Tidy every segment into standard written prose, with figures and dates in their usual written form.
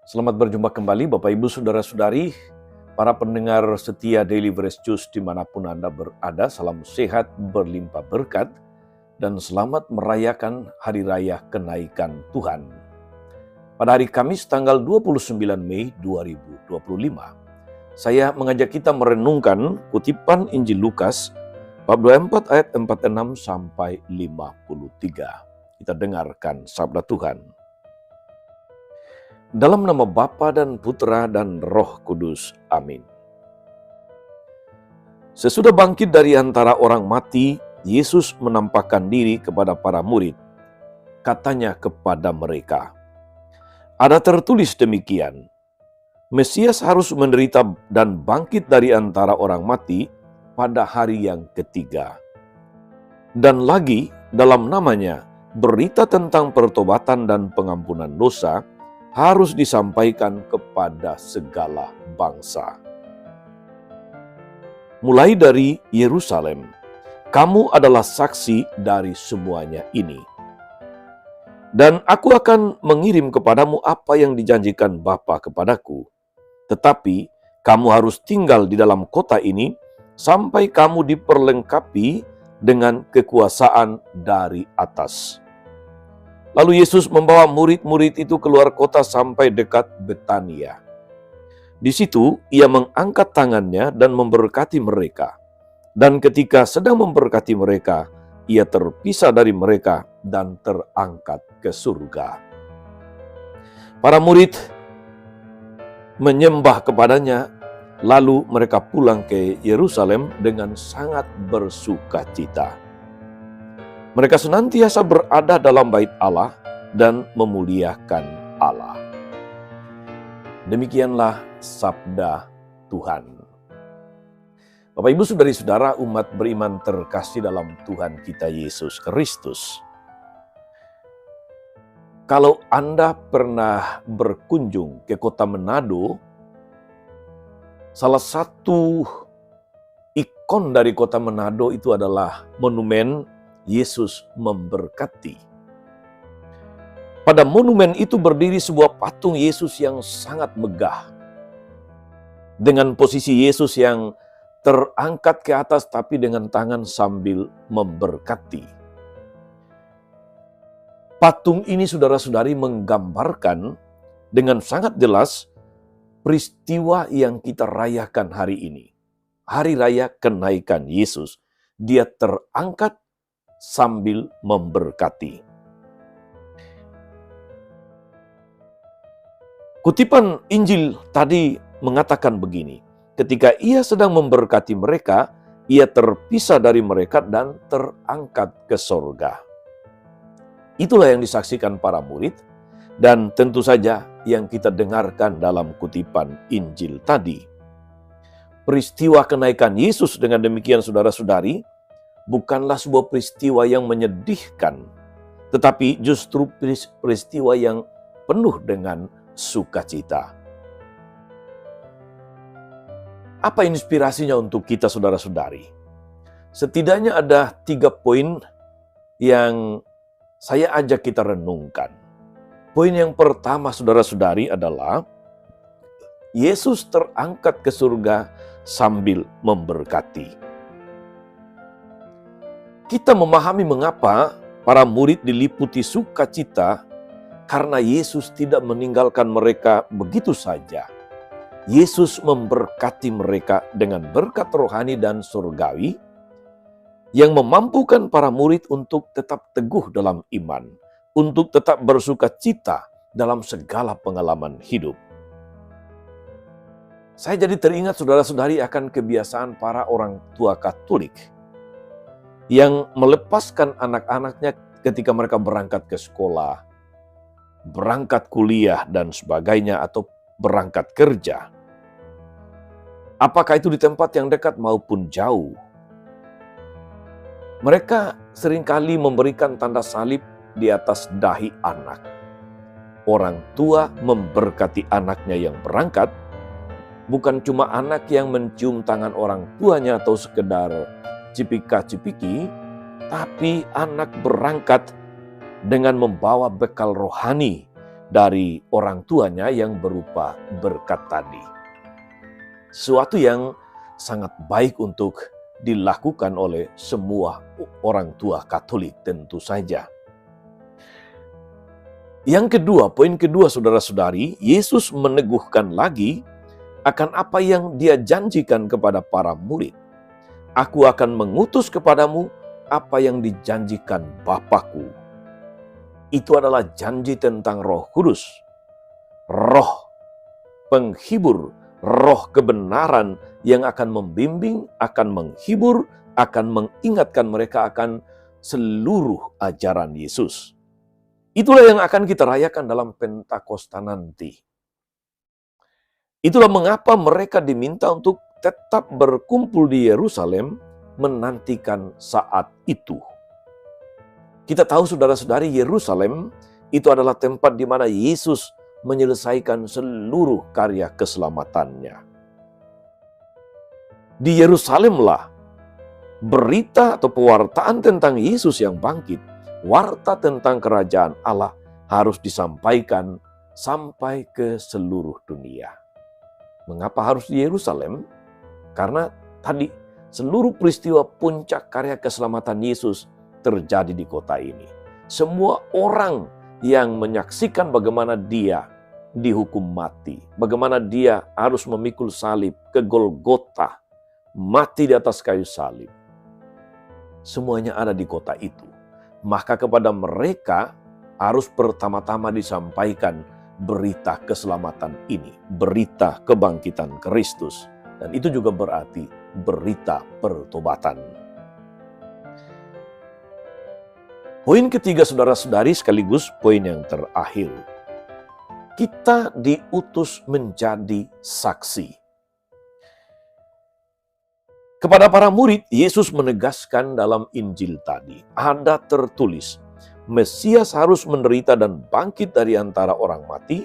Selamat berjumpa kembali Bapak Ibu Saudara-saudari, para pendengar setia Daily Fresh Juice dimanapun Anda berada. Salam sehat, berlimpah berkat, dan selamat merayakan Hari Raya Kenaikan Tuhan. Pada hari Kamis tanggal 29 Mei 2025, saya mengajak kita merenungkan kutipan Injil Lukas bab 24 ayat 46 sampai 53. Kita dengarkan sabda Tuhan. Dalam nama Bapa dan Putra dan Roh Kudus. Amin. Sesudah bangkit dari antara orang mati, Yesus menampakkan diri kepada para murid. Katanya kepada mereka, "Ada tertulis demikian, Mesias harus menderita dan bangkit dari antara orang mati pada hari yang ketiga. Dan lagi dalam namanya, berita tentang pertobatan dan pengampunan dosa harus disampaikan kepada segala bangsa. Mulai dari Yerusalem, kamu adalah saksi dari semuanya ini. Dan aku akan mengirim kepadamu apa yang dijanjikan Bapa kepadaku. Tetapi kamu harus tinggal di dalam kota ini sampai kamu diperlengkapi dengan kekuasaan dari atas." Lalu Yesus membawa murid-murid itu keluar kota sampai dekat Betania. Di situ ia mengangkat tangannya dan memberkati mereka. Dan ketika sedang memberkati mereka, ia terpisah dari mereka dan terangkat ke surga. Para murid menyembah kepadanya, lalu mereka pulang ke Yerusalem dengan sangat bersukacita. Mereka senantiasa berada dalam bait Allah dan memuliakan Allah. Demikianlah sabda Tuhan. Bapak Ibu Saudari-saudara, umat beriman terkasih dalam Tuhan kita Yesus Kristus. Kalau Anda pernah berkunjung ke kota Manado, salah satu ikon dari kota Manado itu adalah monumen Yesus memberkati. Pada monumen itu berdiri sebuah patung Yesus yang sangat megah. Dengan posisi Yesus yang terangkat ke atas tapi dengan tangan sambil memberkati. Patung ini saudara-saudari menggambarkan dengan sangat jelas peristiwa yang kita rayakan hari ini. Hari Raya Kenaikan Yesus. Dia terangkat sambil memberkati. Kutipan Injil tadi mengatakan begini, ketika ia sedang memberkati mereka, ia terpisah dari mereka dan terangkat ke sorga. Itulah yang disaksikan para murid, dan tentu saja yang kita dengarkan dalam kutipan Injil tadi. Peristiwa kenaikan Yesus dengan demikian saudara-saudari, bukanlah sebuah peristiwa yang menyedihkan, tetapi justru peristiwa yang penuh dengan sukacita. Apa inspirasinya untuk kita saudara-saudari? Setidaknya ada 3 poin yang saya ajak kita renungkan. Poin yang pertama saudara-saudari adalah Yesus terangkat ke surga sambil memberkati. Kita memahami mengapa para murid diliputi sukacita karena Yesus tidak meninggalkan mereka begitu saja. Yesus memberkati mereka dengan berkat rohani dan surgawi yang memampukan para murid untuk tetap teguh dalam iman, untuk tetap bersukacita dalam segala pengalaman hidup. Saya jadi teringat saudara-saudari akan kebiasaan para orang tua Katolik yang melepaskan anak-anaknya ketika mereka berangkat ke sekolah, berangkat kuliah dan sebagainya, atau berangkat kerja. Apakah itu di tempat yang dekat maupun jauh. Mereka seringkali memberikan tanda salib di atas dahi anak. Orang tua memberkati anaknya yang berangkat, bukan cuma anak yang mencium tangan orang tuanya atau sekedar cipika-cipiki, tapi anak berangkat dengan membawa bekal rohani, dari orang tuanya yang berupa berkat tadi. Sesuatu yang sangat baik untuk dilakukan oleh semua orang tua Katolik tentu saja. Yang kedua, poin kedua saudara-saudari, Yesus meneguhkan lagi akan apa yang Dia janjikan kepada para murid. Aku akan mengutus kepadamu apa yang dijanjikan Bapa-Ku. Itu adalah janji tentang Roh Kudus, Roh penghibur, Roh kebenaran yang akan membimbing, akan menghibur, akan mengingatkan mereka akan seluruh ajaran Yesus. Itulah yang akan kita rayakan dalam Pentakosta nanti. Itulah mengapa mereka diminta untuk tetap berkumpul di Yerusalem menantikan saat itu. Kita tahu saudara-saudari, Yerusalem itu adalah tempat di mana Yesus menyelesaikan seluruh karya keselamatannya. Di Yerusalemlah berita atau pewartaan tentang Yesus yang bangkit, warta tentang kerajaan Allah harus disampaikan sampai ke seluruh dunia. Mengapa harus di Yerusalem? Karena tadi seluruh peristiwa puncak karya keselamatan Yesus terjadi di kota ini. Semua orang yang menyaksikan bagaimana Dia dihukum mati, bagaimana Dia harus memikul salib ke Golgota, mati di atas kayu salib. Semuanya ada di kota itu. Maka kepada mereka harus pertama-tama disampaikan berita keselamatan ini, berita kebangkitan Kristus. Dan itu juga berarti berita pertobatan. Poin ketiga saudara-saudari sekaligus poin yang terakhir. Kita diutus menjadi saksi. Kepada para murid, Yesus menegaskan dalam Injil tadi, ada tertulis, Mesias harus menderita dan bangkit dari antara orang mati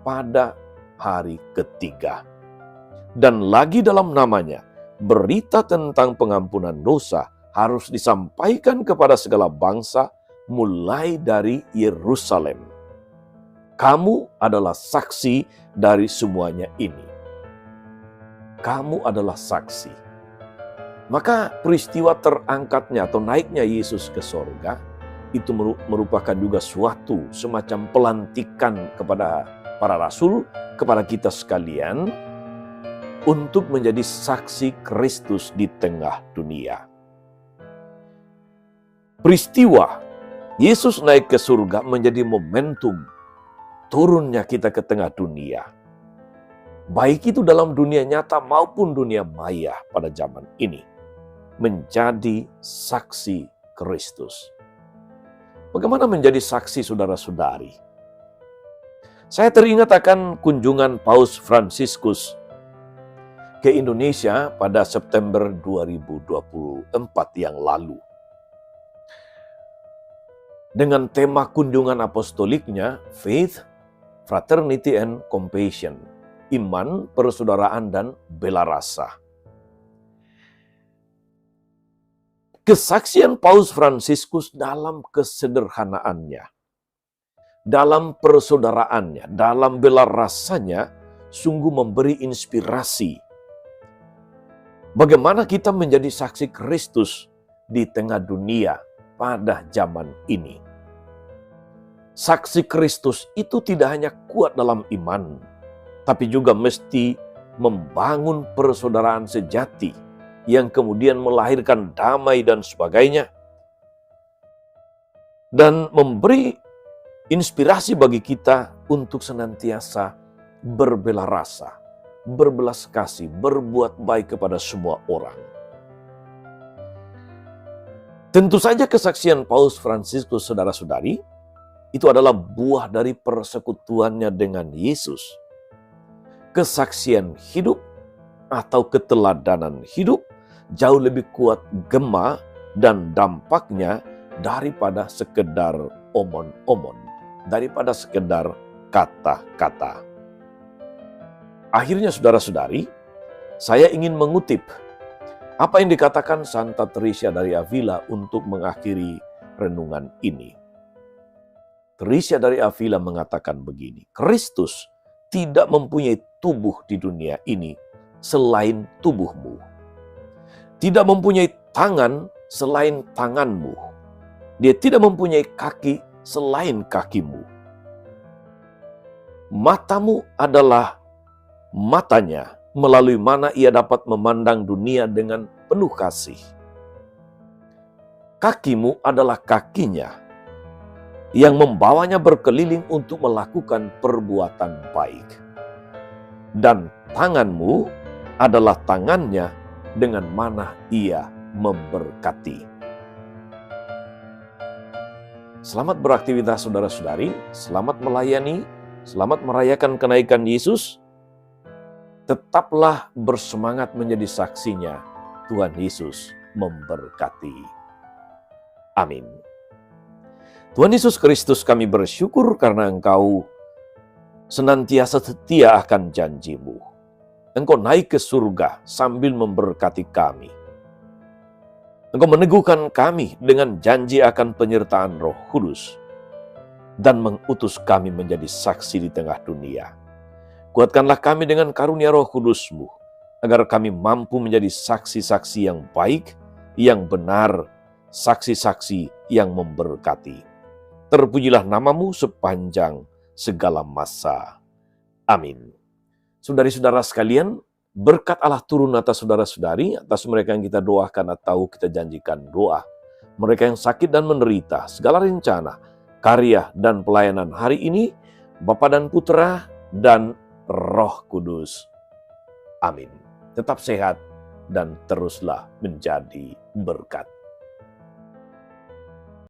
pada hari ketiga. Dan lagi dalam namanya, berita tentang pengampunan dosa harus disampaikan kepada segala bangsa mulai dari Yerusalem. Kamu adalah saksi dari semuanya ini. Kamu adalah saksi. Maka peristiwa terangkatnya atau naiknya Yesus ke sorga itu merupakan juga suatu semacam pelantikan kepada para rasul, kepada kita sekalian untuk menjadi saksi Kristus di tengah dunia. Peristiwa Yesus naik ke surga menjadi momentum turunnya kita ke tengah dunia. Baik itu dalam dunia nyata maupun dunia maya pada zaman ini. Menjadi saksi Kristus. Bagaimana menjadi saksi saudara-saudari? Saya teringat akan kunjungan Paus Fransiskus ke Indonesia pada September 2024 yang lalu. Dengan tema kunjungan apostoliknya, Faith, Fraternity and Compassion, Iman, Persaudaraan, dan Bela Rasa. Kesaksian Paus Fransiskus dalam kesederhanaannya, dalam persaudaraannya, dalam bela rasanya, sungguh memberi inspirasi. Bagaimana kita menjadi saksi Kristus di tengah dunia pada zaman ini. Saksi Kristus itu tidak hanya kuat dalam iman, tapi juga mesti membangun persaudaraan sejati, yang kemudian melahirkan damai dan sebagainya. Dan memberi inspirasi bagi kita untuk senantiasa berbela rasa, berbelas kasih, berbuat baik kepada semua orang. Tentu saja kesaksian Paus Fransiskus saudara-saudari, itu adalah buah dari persekutuannya dengan Yesus. Kesaksian hidup atau keteladanan hidup jauh lebih kuat gema dan dampaknya daripada sekedar omon-omon, daripada sekedar kata-kata. Akhirnya saudara-saudari, saya ingin mengutip apa yang dikatakan Santa Teresa dari Avila untuk mengakhiri renungan ini. Teresa dari Avila mengatakan begini, Kristus tidak mempunyai tubuh di dunia ini selain tubuhmu. Tidak mempunyai tangan selain tanganmu. Dia tidak mempunyai kaki selain kakimu. Matamu adalah matanya, melalui mana ia dapat memandang dunia dengan penuh kasih. Kakimu adalah kakinya, yang membawanya berkeliling untuk melakukan perbuatan baik. Dan tanganmu adalah tangannya dengan mana ia memberkati. Selamat beraktivitas saudara-saudari, selamat melayani, selamat merayakan kenaikan Yesus. Tetaplah bersemangat menjadi saksinya. Tuhan Yesus memberkati. Amin. Tuhan Yesus Kristus, kami bersyukur karena Engkau senantiasa setia akan janji-Mu. Engkau naik ke surga sambil memberkati kami. Engkau meneguhkan kami dengan janji akan penyertaan Roh Kudus dan mengutus kami menjadi saksi di tengah dunia. Kuatkanlah kami dengan karunia Roh Kudus-Mu, agar kami mampu menjadi saksi-saksi yang baik, yang benar, saksi-saksi yang memberkati. Terpujilah nama-Mu sepanjang segala masa. Amin. Saudari-saudara sekalian, berkat Allah turun atas saudara-saudari, atas mereka yang kita doakan atau kita janjikan doa. Mereka yang sakit dan menderita, segala rencana, karya dan pelayanan hari ini, Bapa dan Putra dan Roh Kudus. Amin. Tetap sehat dan teruslah menjadi berkat.